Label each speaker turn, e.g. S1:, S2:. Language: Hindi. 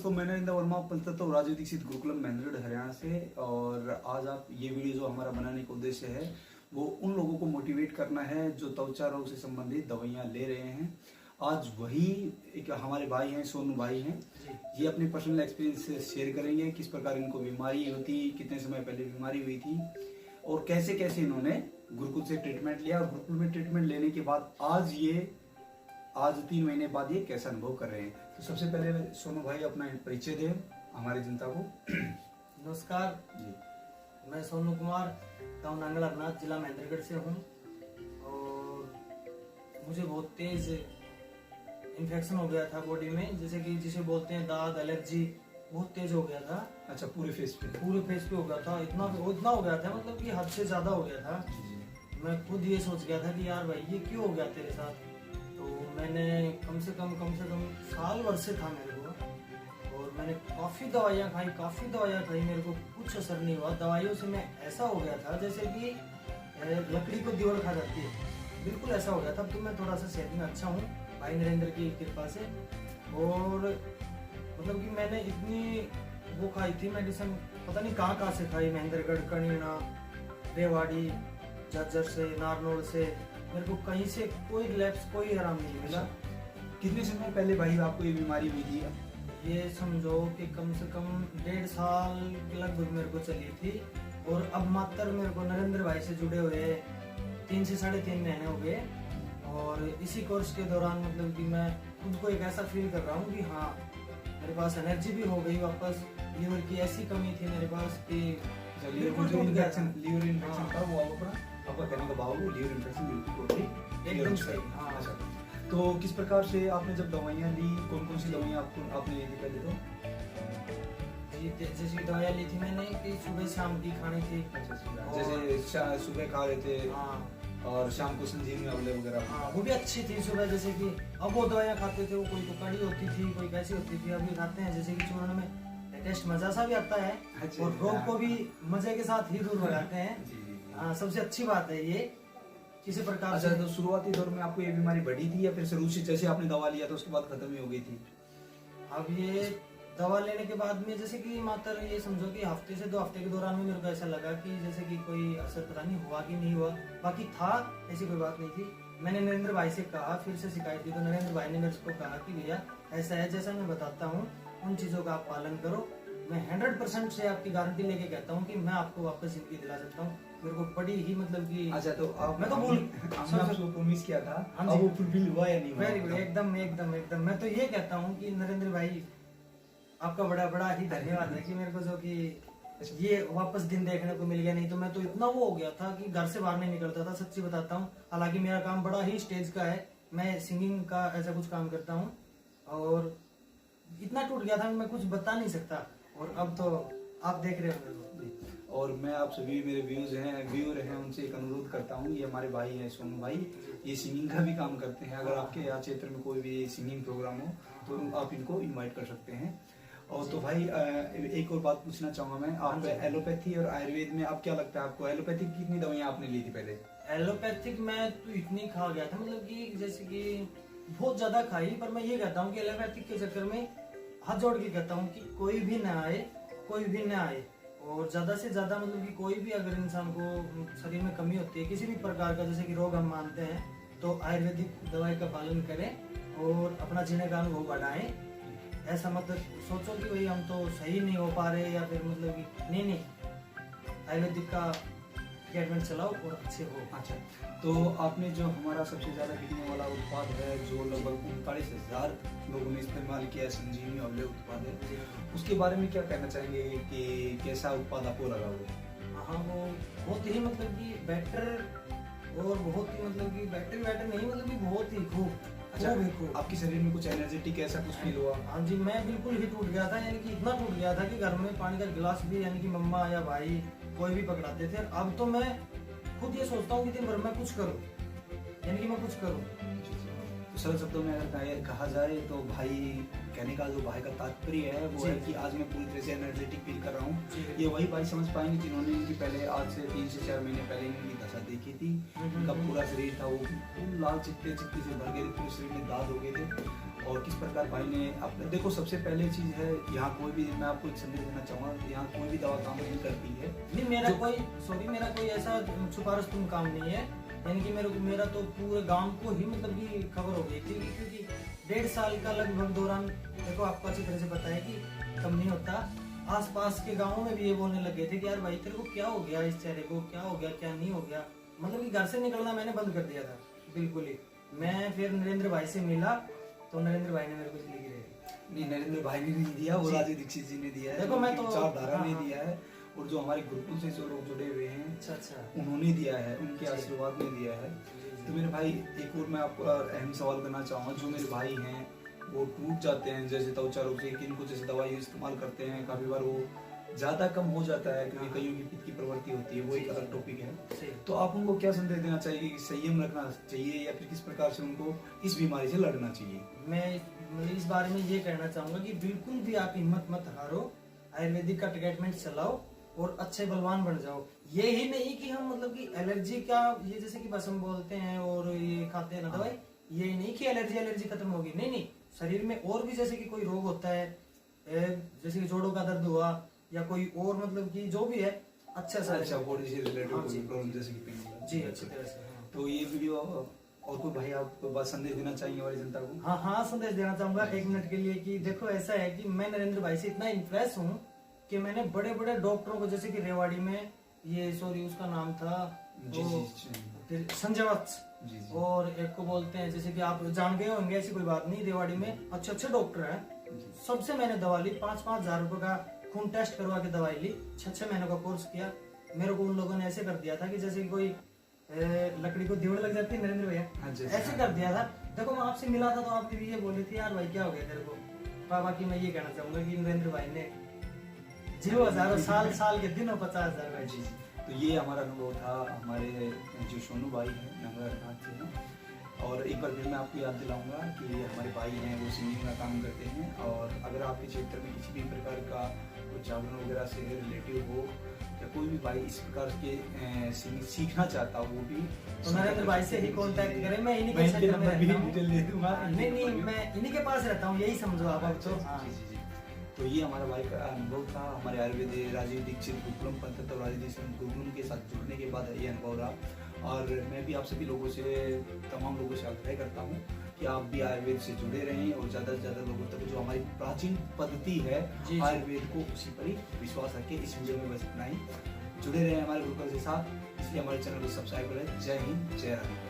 S1: दोस्तों, मैं नरेंद्र वर्मा, पंचतत्व राजीव दीक्षित गुरुकुलम महेंद्रगढ़ हरियाणा से। और आज आप ये वीडियो जो हमारा बनाने का उद्देश्य है वो उन लोगों को मोटिवेट करना है जो त्वचा रोग से संबंधित दवाइयाँ ले रहे हैं। आज वही एक हमारे भाई हैं, सोनू भाई हैं, ये अपने पर्सनल एक्सपीरियंस से शेयर करेंगे किस प्रकार इनको बीमारी होती, कितने समय पहले बीमारी हुई थी और कैसे कैसे इन्होंने गुरुकुल से ट्रीटमेंट लिया। गुरुकुल में ट्रीटमेंट लेने के बाद आज 3 महीने बाद ये कैसा अनुभव कर रहे हैं। तो सबसे पहले सोनू भाई अपना परिचय दें हमारी जनता को।
S2: नमस्कार जी, मैं सोनू कुमार, गाँव नांगल अरनाथ, जिला महेंद्रगढ़ से हूँ। और मुझे बहुत तेज इन्फेक्शन हो गया था बॉडी में, जैसे कि जिसे बोलते हैं दाद, एलर्जी, बहुत तेज हो गया था।
S1: अच्छा, पूरे फेस पे
S2: हो गया था। इतना हो गया था, मतलब कि हद से ज्यादा हो गया था। मैं खुद ये सोच गया था कि यार भाई ये क्यों हो गया तेरे साथ। तो मैंने कम से कम साल भर से था मेरे को, और मैंने काफी दवाइयाँ खाई, मेरे को कुछ असर नहीं हुआ। दवाइयों से मैं ऐसा हो गया था जैसे कि लकड़ी को दीवार खा जाती है, बिल्कुल ऐसा हो गया था। अब तो मैं थोड़ा सा सेहत में अच्छा हूँ भाई नरेंद्र की कृपा से। और मतलब कि मैंने इतनी वो खाई थी मेडिसिन, पता नहीं कहाँ से खाई, महेंद्रगढ़, कणीना, रेवाड़ी, झज्जर से, नारनौल से, मेरे को कहीं से कोई रिलैप्स, कोई आराम नहीं मिला।
S1: कितने समय पहले भाई आपको ये बीमारी हुई थी?
S2: ये समझो कि कम से कम 1.5 साल के लगभग मेरे को चली थी। और अब मात्र मेरे को नरेंद्र भाई से जुड़े हुए 3 से 3.5 महीने हो गए। और इसी कोर्स के दौरान मतलब कि मैं खुद को एक ऐसा फील कर रहा हूँ कि हाँ, मेरे पास एनर्जी भी हो गई वापस। लीवर की ऐसी कमी थी मेरे पास कि
S1: लीवर इन्फेक्शन था वो आपका कहने का भाव, लीवर इन्फेक्शन बिल्कुल टोटली
S2: एकदम सही। हाँ।
S1: अच्छा, तो किस प्रकार से आपने जब दवाइयाँ ली, कौन कौन सी दवाइयाँ आपने ली थी पहले? तो
S2: जी, जैसी दवाइयाँ ली थी मैंने कि सुबह शाम की खानी थी।
S1: जैसे सुबह खा रहे थे।
S2: हाँ।
S1: और शाम को संजीवनी अवले वगैरह।
S2: हाँ, वो भी अच्छी थी सुबह। जैसे कि अब वो दवाइयाँ खाते थे, वो कोई तो कड़ी होती थी, कोई कैसी होती थी। अभी खाते हैं जैसे कि चूर्ण में टेस्ट मजा सा भी आता है और रोग को भी मजे के साथ ही दूर हो जाते हैं। हाँ, सबसे अच्छी बात है ये किसी प्रकार।
S1: अच्छा, तो शुरुआती दौर में आपको ये बीमारी बढ़ी थी या फिर शुरू से जैसे आपने दवा लिया तो उसके बाद खत्म ही हो गई थी?
S2: अब ये दवा लेने के बाद में जैसे कि मात्र ये समझो कि हफ्ते से 2 हफ्ते के दौरान में मेरे को ऐसा लगा कि जैसे कि कोई असर पता नहीं हुआ कि नहीं हुआ, बाकी था, ऐसी कोई बात नहीं थी। मैंने नरेंद्र भाई से कहा, फिर से शिकायत की, तो नरेंद्र भाई ने मेरे को कहा कि भैया ऐसा है, जैसा मैं बताता हूँ उन चीजों का आप पालन करो। मैं 100% से आपकी गारंटी लेके कहता हूँ कि मैं आपको वापस जिंदगी दिला सकता हूँ। मेरे को बड़ी ही मतलब कि
S1: अच्छा, तो
S2: मैं तो
S1: आपको प्रॉमिस किया था,
S2: अब
S1: वो फुलफिल हुआ या नहीं हुआ?
S2: वेरी गुड, एकदम। मैं तो ये कहता हूँ कि नरेंद्र भाई आपका बड़ा ही धन्यवाद है कि मेरे को जो कि ये वापस दिन देखने को मिल गया। नहीं तो मैं तो इतना वो हो गया था कि घर से बाहर नहीं निकलता था, सच्ची बताता हूँ। हालांकि मेरा काम बड़ा ही स्टेज का है, मैं सिंगिंग का ऐसा कुछ काम करता हूँ, और इतना टूट गया था मैं कुछ बता नहीं सकता। और अब तो आप देख रहे हो।
S1: और मैं आप सभी मेरे व्यूअर हैं उनसे एक अनुरोध करता हूँ, ये हमारे भाई हैं सोनू भाई, ये सिंगिंग का भी काम करते हैं। अगर आपके यहाँ क्षेत्र में कोई भी सिंगिंग प्रोग्राम हो तो आप इनको इनवाइट कर सकते हैं। और तो भाई एक और बात पूछना चाहूंगा मैं, आप एलोपैथी और आयुर्वेद में आप क्या लगता है आपको, एलोपैथिक कितनी दवाइयाँ आपने ली थी पहले?
S2: एलोपैथिक मैं तो इतनी खा गया था, मतलब कि जैसे कि बहुत ज्यादा खाई। पर मैं ये कहता हूँ कि एलोपैथिक के चक्कर में हाथ जोड़ के कहता हूँ कि कोई भी ना आए। और ज्यादा से ज्यादा मतलब कि कोई भी अगर इंसान को शरीर में कमी होती है किसी भी प्रकार का, जैसे कि रोग हम मानते हैं, तो आयुर्वेदिक दवाई का पालन करें और अपना जीने का अनुभव बढ़ाएं। ऐसा मतलब सोचो कि भाई हम तो सही नहीं हो पा रहे या फिर मतलब कि नहीं, आयुर्वेदिक का ट्रीटमेंट चलाओ और अच्छे हो।
S1: अच्छा, तो आपने जो हमारा सबसे ज्यादा बिकने वाला उत्पाद है जो लगभग 39,000 लोगों ने इस्तेमाल किया है, संजीवनी अवले उत्पाद है, उसके बारे में क्या कहना चाहेंगे कि कैसा उत्पाद आपको लगा वो?
S2: हाँ, वो बहुत ही मतलब कि बेटर, और बहुत ही मतलब कि बेटर नहीं, मतलब कि बहुत ही खूब।
S1: अच्छा, आपके शरीर में कुछ एनर्जेटिक ऐसा कुछ फील हुआ?
S2: हाँ जी, मैं बिल्कुल ही टूट गया था, यानी कि इतना टूट गया था कि घर में पानी का गिलास भी यानी कि मम्मा या भाई कोई भी पकड़ाते थे। अब तो मैं खुद ये सोचता हूँ कि दिन भर मैं कुछ करूँ, यानी कि मैं कुछ करूँ।
S1: तो सरल शब्दों में अगर कहा जाए तो भाई कहने का जो भाई का तात्पर्य है वो है कि आज मैं पूरी तरह से एनर्जेटिक फील कर रहा हूँ। ये वही भाई समझ पाएंगे जिन्होंने इनकी पहले आज से 3 से 4 महीने पहले इनकी दशा देखी थी। इनका पूरा शरीर था वो लाल चित्ते से भर गए थे, पूरे शरीर में दाग हो गए थे और किस प्रकार भाई ने अपने, देखो सबसे पहले चीज है यहाँ कोई भी, मैं आपको एक संदेश देना चाहूँगा, यहाँ कोई भी दवा काम नहीं करती है।
S2: नहीं मेरा कोई ऐसा सिफारिश काम नहीं है, यानी कि मेरा तो पूरे गांव को ही मतलब कि खबर हो गई थी, क्योंकि 1.5 साल का लगभग दौरान, देखो आपको अच्छी तरह से पता है कि कम नहीं होता, आसपास के गांवों में भी ये बोलने लगे थे कि यार भाई तेरे को क्या हो गया, इस चेहरे को क्या हो गया, क्या नहीं हो गया, मतलब कि घर से निकलना मैंने बंद कर दिया था बिल्कुल ही। मैं फिर नरेंद्र भाई से मिला तो नरेंद्र भाई ने मेरे को जिंदगी दे दी।
S1: नहीं, नरेंद्र भाई ने नहीं दिया, वो राजीव दीक्षित जी ने दिया है।
S2: देखो मैं तो
S1: विचारधारा ने दिया है, और जो हमारे गुरुकुल से जो लोग जुड़े हुए हैं,
S2: अच्छा
S1: उन्होंने दिया है, उनके आशीर्वाद ने दिया है। तो मेरे भाई एक और मैं आपको अहम सवाल करना चाहूँगा, जो मेरे भाई हैं वो टूट जाते हैं जैसे त्वचा रोग से, किनको जैसे दवाई इस्तेमाल करते हैं, काफी बार वो ज्यादा कम हो जाता है क्योंकि कईयों की पित्त की प्रवृत्ति होती है, वो एक अलग टॉपिक है। तो आप उनको क्या संदेश देना चाहिए कि संयम रखना चाहिए या फिर किस प्रकार से उनको इस बीमारी से लड़ना चाहिए?
S2: मैं इस बारे में ये कहना चाहूंगा कि बिल्कुल भी आप हिम्मत मत हारो, आयुर्वेदिक का ट्रीटमेंट चलाओ और अच्छे बलवान बन जाओ। ये ही नहीं कि हम मतलब कि एलर्जी का, ये जैसे कि बस हम बोलते हैं और ये खाते हैं ना दवाई, ये नहीं कि एलर्जी खत्म होगी, नहीं, शरीर में और भी जैसे कि कोई रोग होता है, जैसे कि जोड़ों का दर्द हुआ या कोई और मतलब कि जो भी है अच्छा
S1: बॉडी से रिलेटेड कोई प्रॉब्लम जैसे कि पेन
S2: जी अच्छी तरह से।
S1: तो ये वीडियो, और कोई भाई आप कोई बात संदेश देना चाहिए हमारी जनता को?
S2: हाँ संदेश देना चाहूंगा 1 मिनट के लिए कि देखो ऐसा है कि मैं नरेंद्र भाई से इतना इम्प्रेस हूँ कि मैंने बड़े बड़े डॉक्टरों को, जैसे कि रेवाड़ी में ये उसका नाम था संजय वत्स, और एक को बोलते हैं जैसे कि आप जान गए होंगे, ऐसी कोई बात नहीं, रेवाड़ी में अच्छे डॉक्टर हैं, सबसे मैंने दवा ली, 5-5 हजार रुपए का खून टेस्ट करवा के दवाई ली, 6 महीनों का कोर्स किया। मेरे को उन लोगों ने ऐसे कर दिया था कि जैसे कोई लकड़ी को दीवार लग जाती है नरेंद्र भैया, ऐसे कर दिया था। देखो मैं आपसे मिला था तो आपने भी ये बोली थी यार भाई क्या हो गया तेरे को। बाबा की मैं ये कहना चाहूंगा कि नरेंद्र भाई ने 0,000 साल के दिनों 50,000 भाई जी।
S1: तो ये हमारा अनुभव था, हमारे जो सोनू भाई हैं नगरनाथ से हैं। और एक बार फिर मैं आपको याद दिलाऊंगा कि हमारे भाई हैं वो सिंगिंग का काम करते हैं, और अगर आपके क्षेत्र में किसी भी प्रकार का कोई जागरण वगैरह से रिलेटिव हो या कोई भी भाई इस प्रकार के सिंगिंग सीखना चाहता हो, वो भी
S2: तो नरेंद्र भाई से ही कांटेक्ट करें। मैं इन्हीं के डिटेल दे दूंगा। नहीं मैं इन्हीं के पास रहता हूँ, यही समझो आप।
S1: तो ये हमारा भाई का अनुभव था, हमारे आयुर्वेद राजीव दीक्षित गुरुकुलम पंथ और राजीव दीक्षित गुरुकुलम के साथ जुड़ने के बाद ये अनुभव रहा। और मैं भी आप सभी लोगों से, तमाम लोगों से आग्रह करता हूँ कि आप भी आयुर्वेद से जुड़े रहें और ज़्यादा से ज़्यादा लोगों तक जो हमारी प्राचीन पद्धति है आयुर्वेद को उसी पर ही विश्वास रखें। इस वीडियो में बस इतना ही, जुड़े रहें हमारे गुरुकुल के साथ, इसलिए हमारे चैनल को सब्सक्राइब करें। जय हिंद, जय भारत।